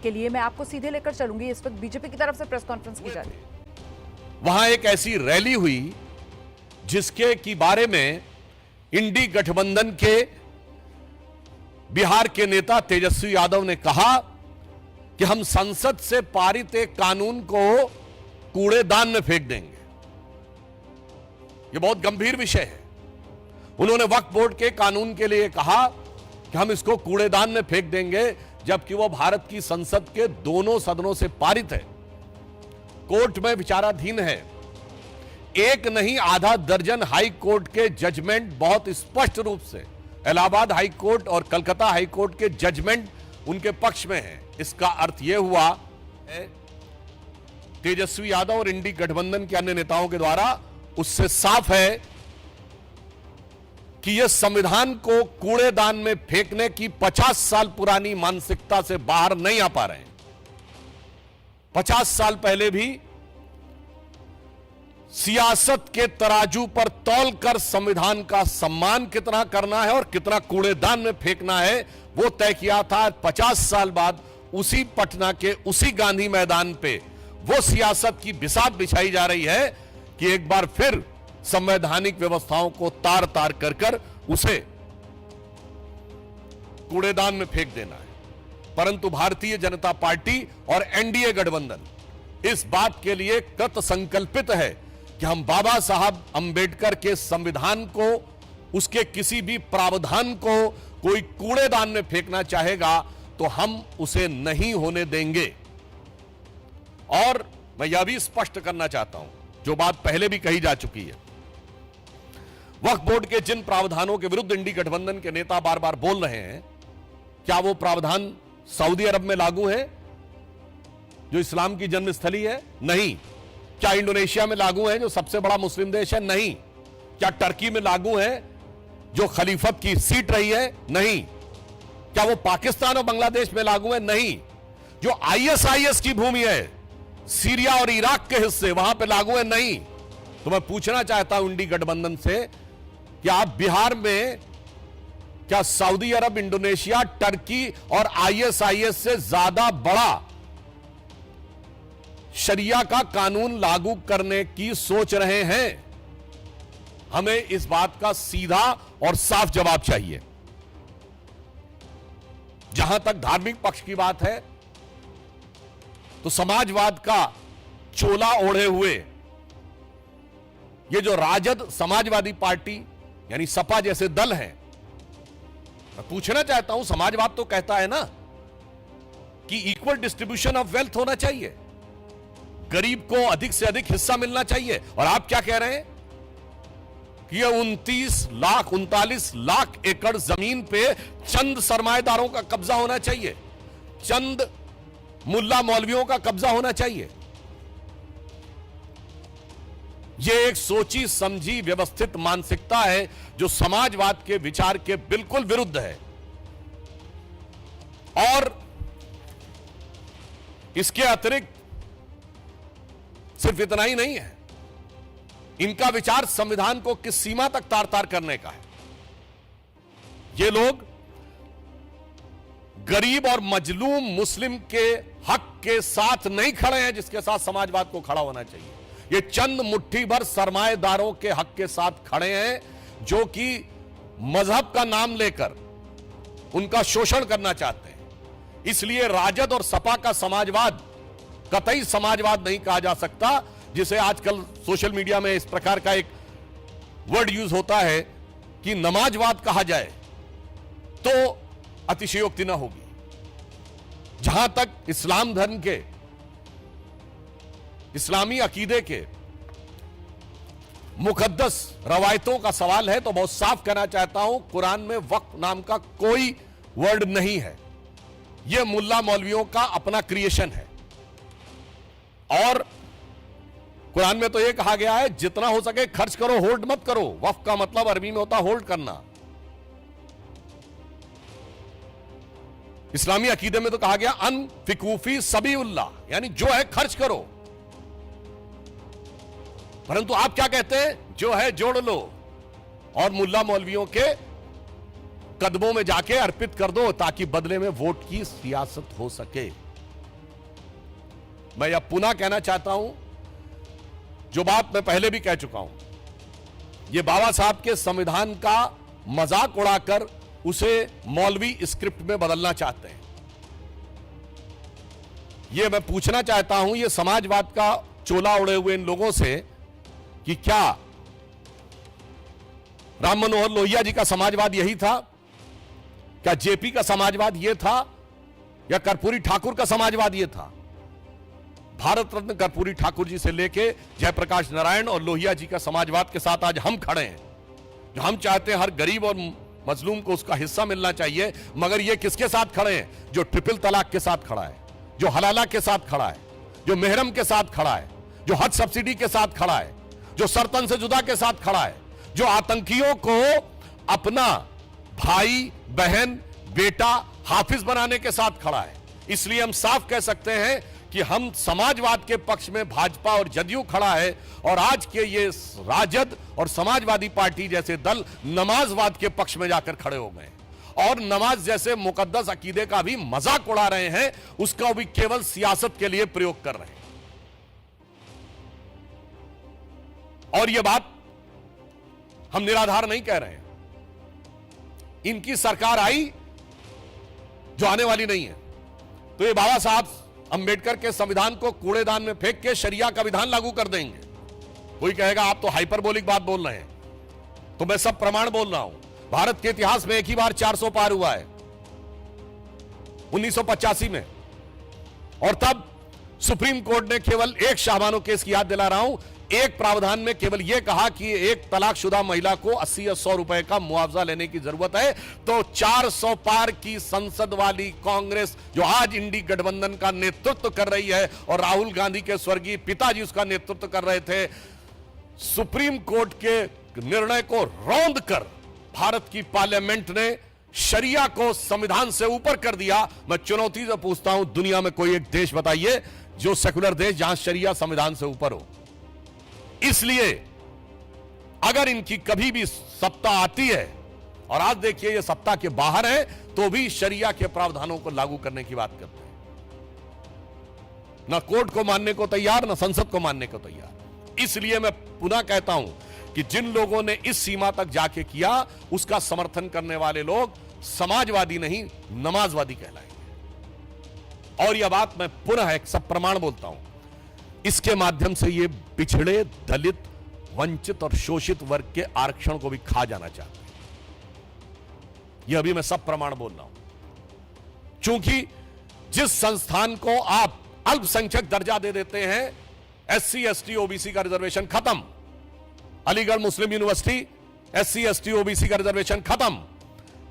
के लिए। मैं आपको सीधे लेकर चलूंगी, इस वक्त बीजेपी की तरफ से प्रेस कॉन्फ्रेंस की जा रही है। वहां एक ऐसी रैली हुई जिसके की बारे में इंडी गठबंधन के बिहार के नेता तेजस्वी यादव ने कहा कि हम संसद से पारित एक कानून को कूड़ेदान में फेंक देंगे। यह बहुत गंभीर विषय है। उन्होंने वक्फ बोर्ड के कानून के लिए कहा कि हम इसको कूड़ेदान में फेंक देंगे, जबकि वो भारत की संसद के दोनों सदनों से पारित है, कोर्ट में विचाराधीन है। एक नहीं आधा दर्जन हाई कोर्ट के जजमेंट बहुत स्पष्ट रूप से इलाहाबाद हाई कोर्ट और कलकत्ता हाई कोर्ट के जजमेंट उनके पक्ष में है। इसका अर्थ यह हुआ है तेजस्वी यादव और इंडी गठबंधन के अन्य नेताओं के द्वारा उससे साफ है कि यह संविधान को कूड़ेदान में फेंकने की 50 साल पुरानी मानसिकता से बाहर नहीं आ पा रहे हैं। 50 साल पहले भी सियासत के तराजू पर तौलकर संविधान का सम्मान कितना करना है और कितना कूड़ेदान में फेंकना है वो तय किया था। 50 साल बाद उसी पटना के उसी गांधी मैदान पे वो सियासत की बिसात बिछाई जा रही है कि एक बार फिर संवैधानिक व्यवस्थाओं को तार तार कर कर उसे कूड़ेदान में फेंक देना है। परंतु भारतीय जनता पार्टी और एनडीए गठबंधन इस बात के लिए कृत संकल्पित है कि हम बाबा साहब अंबेडकर के संविधान को, उसके किसी भी प्रावधान को कोई कूड़ेदान में फेंकना चाहेगा तो हम उसे नहीं होने देंगे। और मैं यह भी स्पष्ट करना चाहता हूं, जो बात पहले भी कही जा चुकी है, वक्फ बोर्ड के जिन प्रावधानों के विरुद्ध इंडी गठबंधन के नेता बार बार बोल रहे हैं, क्या वो प्रावधान सऊदी अरब में लागू है जो इस्लाम की जन्मस्थली है? नहीं। क्या इंडोनेशिया में लागू है जो सबसे बड़ा मुस्लिम देश है? नहीं। क्या टर्की में लागू है जो खलीफत की सीट रही है? नहीं। क्या वो पाकिस्तान और बांग्लादेश में लागू है? नहीं। जो आईएसआईएस की भूमि है, सीरिया और इराक के हिस्से, वहां पे लागू है? नहीं। तो मैं पूछना चाहता हूं इंडी गठबंधन से कि आप बिहार में क्या सऊदी अरब, इंडोनेशिया, टर्की और आईएसआईएस से ज्यादा बड़ा शरिया का कानून लागू करने की सोच रहे हैं? हमें इस बात का सीधा और साफ जवाब चाहिए। जहां तक धार्मिक पक्ष की बात है तो समाजवाद का चोला ओढ़े हुए ये जो राजद समाजवादी पार्टी यानी सपा जैसे दल हैं, मैं पूछना चाहता हूं, समाजवाद तो कहता है ना कि इक्वल डिस्ट्रीब्यूशन ऑफ वेल्थ होना चाहिए, गरीब को अधिक से अधिक हिस्सा मिलना चाहिए। और आप क्या कह रहे हैं कि ये 39 लाख एकड़ जमीन पे चंद सरमाएदारों का कब्जा होना चाहिए, चंद मुल्ला मौलवियों का कब्जा होना चाहिए। यह एक सोची समझी व्यवस्थित मानसिकता है जो समाजवाद के विचार के बिल्कुल विरुद्ध है। और इसके अतिरिक्त सिर्फ इतना ही नहीं है, इनका विचार संविधान को किस सीमा तक तार तार करने का है। ये लोग गरीब और मजलूम मुस्लिम के हक के साथ नहीं खड़े हैं जिसके साथ समाजवाद को खड़ा होना चाहिए। ये चंद मुट्ठी भर सरमाएदारों के हक के साथ खड़े हैं जो कि मजहब का नाम लेकर उनका शोषण करना चाहते हैं। इसलिए राजद और सपा का समाजवाद कतई समाजवाद नहीं कहा जा सकता, जिसे आजकल सोशल मीडिया में इस प्रकार का एक वर्ड यूज होता है कि नमाजवाद कहा जाए तो अतिशयोक्ति न होगी। जहां तक इस्लाम धर्म के, इस्लामी अकीदे के मुकद्दस रवायतों का सवाल है तो बहुत साफ कहना चाहता हूं, कुरान में वक्फ नाम का कोई वर्ड नहीं है। यह मुल्ला मौलवियों का अपना क्रिएशन है। और कुरान में तो यह कहा गया है जितना हो सके खर्च करो, होल्ड मत करो। वक्फ का मतलब अरबी में होता होल्ड करना। इस्लामी अकीदे में तो कहा गया अनफिकूफी सबीउल्लाह, यानी जो है खर्च करो। परंतु आप क्या कहते हैं? जो है जोड़ लो और मुल्ला मौलवियों के कदमों में जाके अर्पित कर दो ताकि बदले में वोट की सियासत हो सके। मैं यह पुनः कहना चाहता हूं, जो बात मैं पहले भी कह चुका हूं, यह बाबा साहब के संविधान का मजाक उड़ाकर उसे मौलवी स्क्रिप्ट में बदलना चाहते हैं। यह मैं पूछना चाहता हूं यह समाजवाद का चोला उड़े हुए इन लोगों से कि क्या राम मनोहर लोहिया जी का समाजवाद यही था? क्या जेपी का समाजवाद यह था? या कर्पूरी ठाकुर का समाजवाद यह था? भारत रत्न कर्पूरी ठाकुर जी से लेके जयप्रकाश नारायण और लोहिया जी का समाजवाद के साथ आज हम खड़े हैं, जो हम चाहते हैं हर गरीब और मजलूम को उसका हिस्सा मिलना चाहिए। मगर ये किसके साथ खड़े हैं? जो ट्रिपल तलाक के साथ खड़ा है, जो हलाला के साथ खड़ा है, जो मेहरम के साथ खड़ा है, जो हज सब्सिडी के साथ खड़ा है, जो सरतन से जुदा के साथ खड़ा है, जो आतंकियों को अपना भाई, बहन, बेटा, हाफिज बनाने के साथ खड़ा है। इसलिए हम साफ कह सकते हैं कि हम समाजवाद के पक्ष में भाजपा और जदयू खड़ा है, और आज के ये राजद और समाजवादी पार्टी जैसे दल नमाजवाद के पक्ष में जाकर खड़े हो गए और नमाज जैसे मुकद्दस अकीदे का भी मजाक उड़ा रहे हैं, उसका भी केवल सियासत के लिए प्रयोग कर रहे हैं। और यह बात हम निराधार नहीं कह रहे हैं। इनकी सरकार आई जो आने वाली नहीं है, तो ये बाबा साहब अंबेडकर के संविधान को कूड़ेदान में फेंक के शरिया का विधान लागू कर देंगे। कोई कहेगा आप तो हाइपरबोलिक बात बोल रहे हैं, तो मैं सब प्रमाण बोल रहा हूं। भारत के इतिहास में एक ही बार 400 पार हुआ है, 1985 में, और तब सुप्रीम कोर्ट ने केवल एक शाहबानो केस की याद दिला रहा हूं, एक प्रावधान में केवल यह कहा कि एक तलाकशुदा महिला को 80 या 100 रुपए का मुआवजा लेने की जरूरत है। तो 400 पार की संसद वाली कांग्रेस, जो आज इंडी गठबंधन का नेतृत्व कर रही है और राहुल गांधी के स्वर्गीय पिताजी उसका नेतृत्व कर रहे थे, सुप्रीम कोर्ट के निर्णय को रौंद कर भारत की पार्लियामेंट ने शरिया को संविधान से ऊपर कर दिया। मैं चुनौती से पूछता हूं, दुनिया में कोई एक देश बताइए जो सेकुलर देश जहां शरिया संविधान से ऊपर हो। इसलिए अगर इनकी कभी भी सत्ता आती है, और आज देखिए ये सत्ता के बाहर है, तो भी शरिया के प्रावधानों को लागू करने की बात करते हैं। ना कोर्ट को मानने को तैयार, ना संसद को मानने को तैयार। इसलिए मैं पुनः कहता हूं कि जिन लोगों ने इस सीमा तक जाके किया, उसका समर्थन करने वाले लोग समाजवादी नहीं, नमाजवादी कहलाएंगे। और यह बात मैं पुनः एक सब प्रमाण बोलता हूं, इसके माध्यम से ये पिछड़े, दलित, वंचित और शोषित वर्ग के आरक्षण को भी खा जाना चाहते हैं। यह अभी मैं सब प्रमाण बोल रहा हूं। चूंकि जिस संस्थान को आप अल्पसंख्यक दर्जा दे देते हैं, SC, ST, OBC का रिजर्वेशन खत्म। अलीगढ़ मुस्लिम यूनिवर्सिटी SC, ST, OBC का रिजर्वेशन खत्म।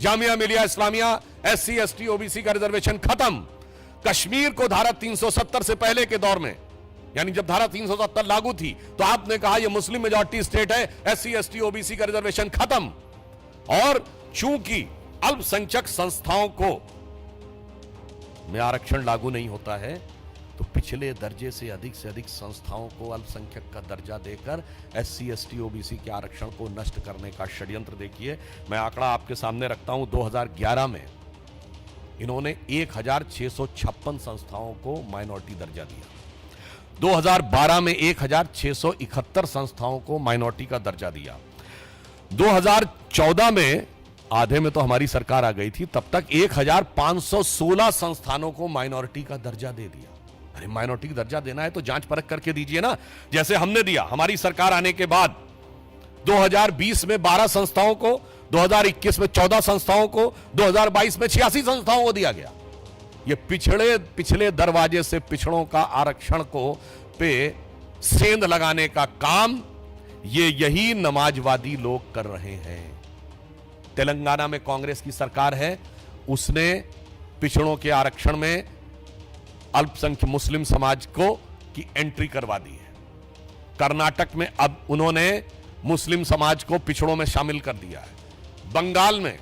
Jamia Millia Islamia SC, ST, OBC का रिजर्वेशन खत्म। कश्मीर को धारा 370 से पहले के दौर में, यानी जब धारा 370 लागू थी, तो आपने कहा यह मुस्लिम मेजॉरिटी स्टेट है, SC, ST, OBC का रिजर्वेशन खत्म। और चूंकि अल्पसंख्यक संस्थाओं को में आरक्षण लागू नहीं होता है, तो पिछले दर्जे से अधिक संस्थाओं को अल्पसंख्यक का दर्जा देकर SC, ST, OBC के आरक्षण को नष्ट करने का षड्यंत्र देखिए। मैं आंकड़ा आपके सामने रखता हूं, 2011 में इन्होंने 1656 संस्थाओं को माइनॉरिटी दर्जा दिया। 2012 में 1671 संस्थाओं को माइनॉरिटी का दर्जा दिया। 2014 में, आधे में तो हमारी सरकार आ गई थी, तब तक 1516 संस्थानों को माइनॉरिटी का दर्जा दे दिया। अरे माइनॉरिटी का दर्जा देना है तो जांच परख करके दीजिए ना, जैसे हमने दिया। हमारी सरकार आने के बाद 2020 में 12 संस्थाओं को, 2021 में 14 संस्थाओं को, 2022 में 86 संस्थाओं को दिया गया। ये पिछले दरवाजे से पिछड़ों का आरक्षण को पे सेंध लगाने का काम यही नमाजवादी लोग कर रहे हैं। तेलंगाना में कांग्रेस की सरकार है, उसने पिछड़ों के आरक्षण में अल्पसंख्यक मुस्लिम समाज को की एंट्री करवा दी है। कर्नाटक में अब उन्होंने मुस्लिम समाज को पिछड़ों में शामिल कर दिया है। बंगाल में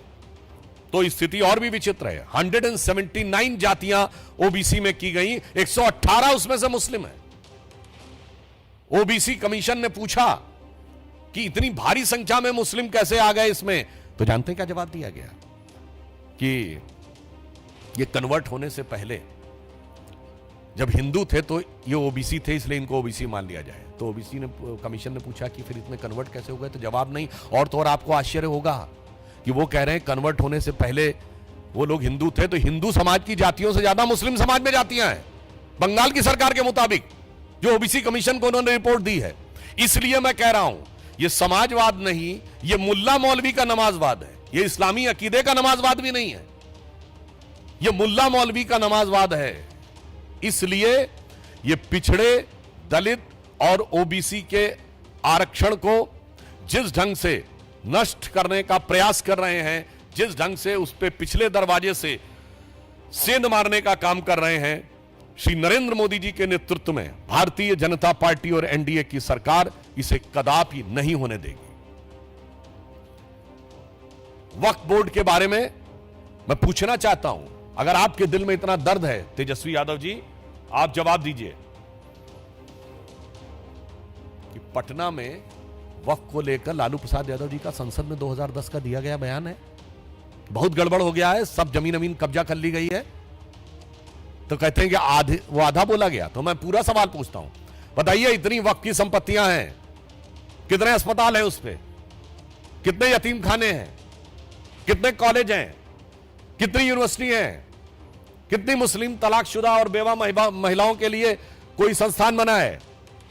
तो स्थिति और भी विचित्र है। 179 जातियां ओबीसी में की गई, 118 उसमें से मुस्लिम है। ओबीसी कमीशन ने पूछा कि इतनी भारी संख्या में मुस्लिम कैसे आ गए इसमें, तो जानते हैं क्या जवाब दिया गया? कि ये कन्वर्ट होने से पहले जब हिंदू थे तो ये ओबीसी थे, इसलिए इनको ओबीसी मान लिया जाए। तो ओबीसी ने, कमीशन ने पूछा कि फिर इतने कन्वर्ट कैसे हो गए, तो जवाब नहीं। और तो और आपको आश्चर्य होगा कि वो कह रहे हैं कन्वर्ट होने से पहले वो लोग हिंदू थे, तो हिंदू समाज की जातियों से ज्यादा मुस्लिम समाज में जातियां हैं बंगाल की सरकार के मुताबिक, जो ओबीसी कमीशन को उन्होंने रिपोर्ट दी है। इसलिए मैं कह रहा हूं ये समाजवाद नहीं, ये मुल्ला मौलवी का नमाजवाद है, ये इस्लामी अकीदे का नमाजवाद भी नहीं है, ये मुल्ला मौलवी का नमाजवाद है। इसलिए ये पिछड़े, दलित और ओबीसी के आरक्षण को जिस ढंग से नष्ट करने का प्रयास कर रहे हैं, जिस ढंग से उस पे पिछले दरवाजे से सेंध मारने का काम कर रहे हैं, श्री नरेंद्र मोदी जी के नेतृत्व में भारतीय जनता पार्टी और एनडीए की सरकार इसे कदापि नहीं होने देगी। वक्फ बोर्ड के बारे में मैं पूछना चाहता हूं, अगर आपके दिल में इतना दर्द है तेजस्वी यादव जी, आप जवाब दीजिए कि पटना में वक्फ को लेकर लालू प्रसाद यादव जी का संसद में 2010 का दिया गया बयान है, बहुत गड़बड़ हो गया है, सब जमीन अमीन कब्जा कर ली गई है, तो कहते हैं कि वो आधा बोला गया। तो मैं पूरा सवाल पूछता हूं, बताइए इतनी वक्फ की संपत्तियां हैं, कितने अस्पताल हैं उस पे, कितने यतीम खाने हैं, कितने कॉलेज हैं, कितनी यूनिवर्सिटी हैं, कितनी मुस्लिम तलाकशुदा और बेवा महिलाओं के लिए कोई संस्थान बना है,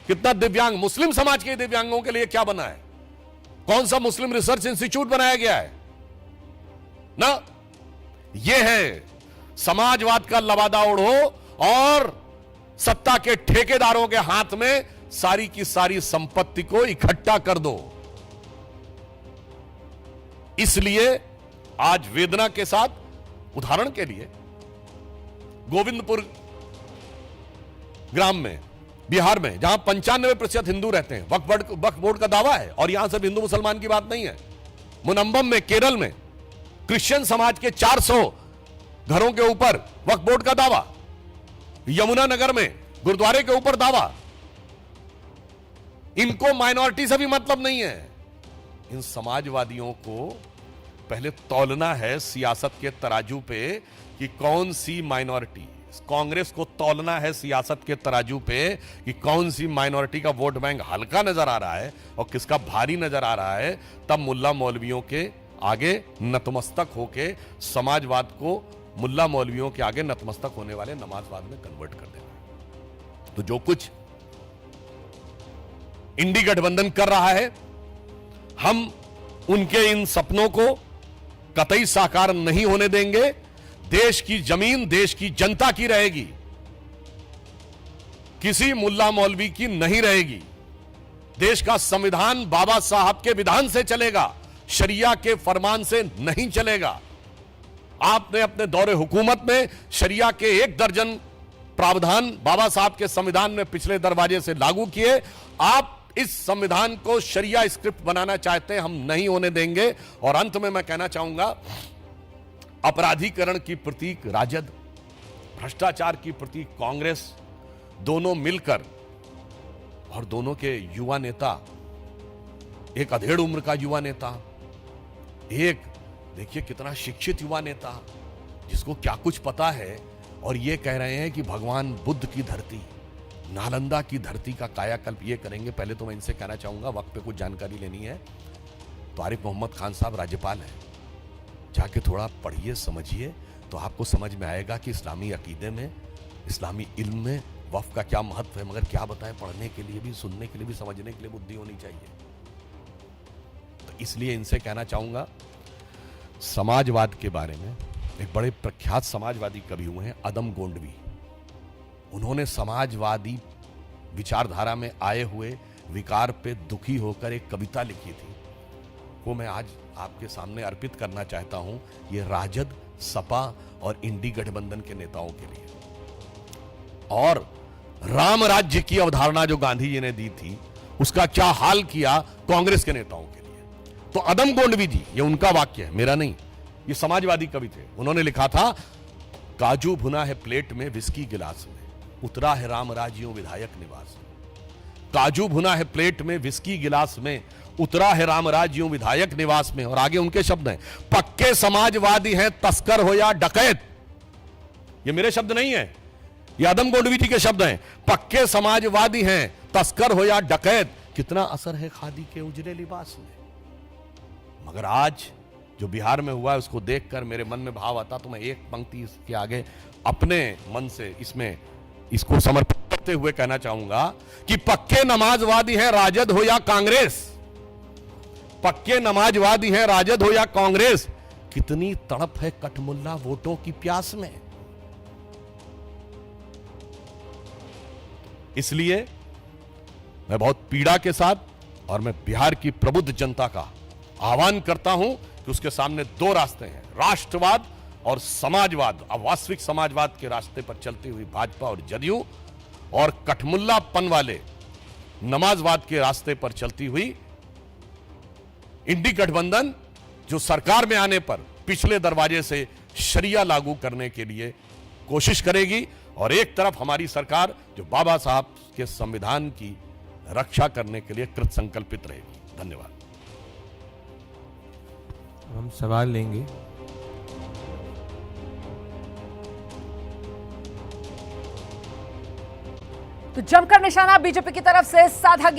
कितना दिव्यांग मुस्लिम समाज के दिव्यांगों के लिए क्या बना है, कौन सा मुस्लिम रिसर्च इंस्टीट्यूट बनाया गया है ना। यह है समाजवाद का लबादा ओढ़ो और सत्ता के ठेकेदारों के हाथ में सारी की सारी संपत्ति को इकट्ठा कर दो। इसलिए आज वेदना के साथ, उदाहरण के लिए गोविंदपुर ग्राम में बिहार में, जहां 95% हिंदू रहते हैं, वक्फ बोर्ड का दावा है, और यहां सिर्फ हिंदू मुसलमान की बात नहीं है। मुनम्बम में, केरल में क्रिश्चियन समाज के 400 घरों के ऊपर वक्फ बोर्ड का दावा, यमुनानगर में गुरुद्वारे के ऊपर दावा। इनको माइनॉरिटी से भी मतलब नहीं है। इन समाजवादियों को पहले तौलना है सियासत के तराजू पे कि कौन सी माइनॉरिटी, कांग्रेस को तौलना है सियासत के तराजू पे कि कौन सी माइनॉरिटी का वोट बैंक हल्का नजर आ रहा है और किसका भारी नजर आ रहा है। तब मुल्ला मौलवियों के आगे नतमस्तक होके समाजवाद को मुल्ला मौलवियों के आगे नतमस्तक होने वाले नमाजवाद में कन्वर्ट कर देना। तो जो कुछ इंडी गठबंधन कर रहा है, हम उनके इन सपनों को कतई साकार नहीं होने देंगे। देश की जमीन देश की जनता की रहेगी, किसी मुल्ला मौलवी की नहीं रहेगी। देश का संविधान बाबा साहब के विधान से चलेगा, शरिया के फरमान से नहीं चलेगा। आपने अपने दौरे हुकूमत में शरिया के 1 दर्जन प्रावधान बाबा साहब के संविधान में पिछले दरवाजे से लागू किए। आप इस संविधान को शरिया स्क्रिप्ट बनाना चाहते हैं, हम नहीं होने देंगे। और अंत में मैं कहना चाहूंगा, अपराधीकरण की प्रतीक राजद, भ्रष्टाचार की प्रतीक कांग्रेस, दोनों मिलकर, और दोनों के युवा नेता, एक अधेड़ उम्र का युवा नेता, एक देखिए कितना शिक्षित युवा नेता जिसको क्या कुछ पता है, और ये कह रहे हैं कि भगवान बुद्ध की धरती, नालंदा की धरती का कायाकल्प ये करेंगे। पहले तो मैं इनसे कहना चाहूंगा, वक्त पे कुछ जानकारी लेनी है तो आरिफ मोहम्मद खान साहब राज्यपाल हैं, जाके थोड़ा पढ़िए समझिए तो आपको समझ में आएगा कि इस्लामी अकीदे में, इस्लामी इल्म में वक्फ का क्या महत्व है। मगर क्या बताएं, पढ़ने के लिए भी, सुनने के लिए भी, समझने के लिए बुद्धि होनी चाहिए। तो इसलिए इनसे कहना चाहूंगा, समाजवाद के बारे में एक बड़े प्रख्यात समाजवादी कवि हुए हैं अदम गोंडवी, उन्होंने समाजवादी विचारधारा में आए हुए विकार पे दुखी होकर एक कविता लिखी थी, वो मैं आज आपके सामने अर्पित करना चाहता हूं। ये राजद, सपा और इंडी गठबंधन के नेताओं के लिए, और राम राज्य की अवधारणा जो गांधी जी ने दी थी, उसका क्या हाल किया कांग्रेस के नेताओं के लिए। तो अदम गोंडवी जी, ये उनका वाक्य है, मेरा नहीं, ये समाजवादी कवि थे। उन्होंने लिखा था, काजू भुना है प्लेट में विस्की गिलास में, उतरा है राम राज्यों विधायक निवास में। काजू भुना है प्लेट में विस्की गिलास में, उतरा है राम राज्यों विधायक निवास में। और आगे उनके शब्द हैं, पक्के समाजवादी हैं तस्कर हो या डकैत। ये मेरे शब्द नहीं है, ये आदम गोडवी जी के शब्द हैं। पक्के समाजवादी हैं, तस्कर हो या डकैत, कितना असर है खादी के उजले लिबास में। मगर आज जो बिहार में हुआ है उसको देखकर मेरे मन में भाव आता, तो मैं एक पंक्ति इसके आगे अपने मन से इसको समर्पित करते हुए कहना चाहूंगा कि पक्के नमाजवादी हैं राजद हो या कांग्रेस, पक्के नमाजवादी हैं राजद हो या कांग्रेस, कितनी तड़प है कठमुल्ला वोटों की प्यास में। इसलिए मैं बहुत पीड़ा के साथ और मैं बिहार की प्रबुद्ध जनता का आह्वान करता हूं कि उसके सामने दो रास्ते हैं, राष्ट्रवाद और समाजवाद, अवास्तविक समाजवाद के रास्ते पर चलती हुई भाजपा और जदयू, और कठमुल्लापन वाले नमाजवाद के रास्ते पर चलती हुई इंडी गठबंधन, जो सरकार में आने पर पिछले दरवाजे से शरिया लागू करने के लिए कोशिश करेगी, और एक तरफ हमारी सरकार जो बाबा साहब के संविधान की रक्षा करने के लिए कृत संकल्पित रहेगी। धन्यवाद। हम सवाल लेंगे। तो जमकर निशाना बीजेपी की तरफ से साधा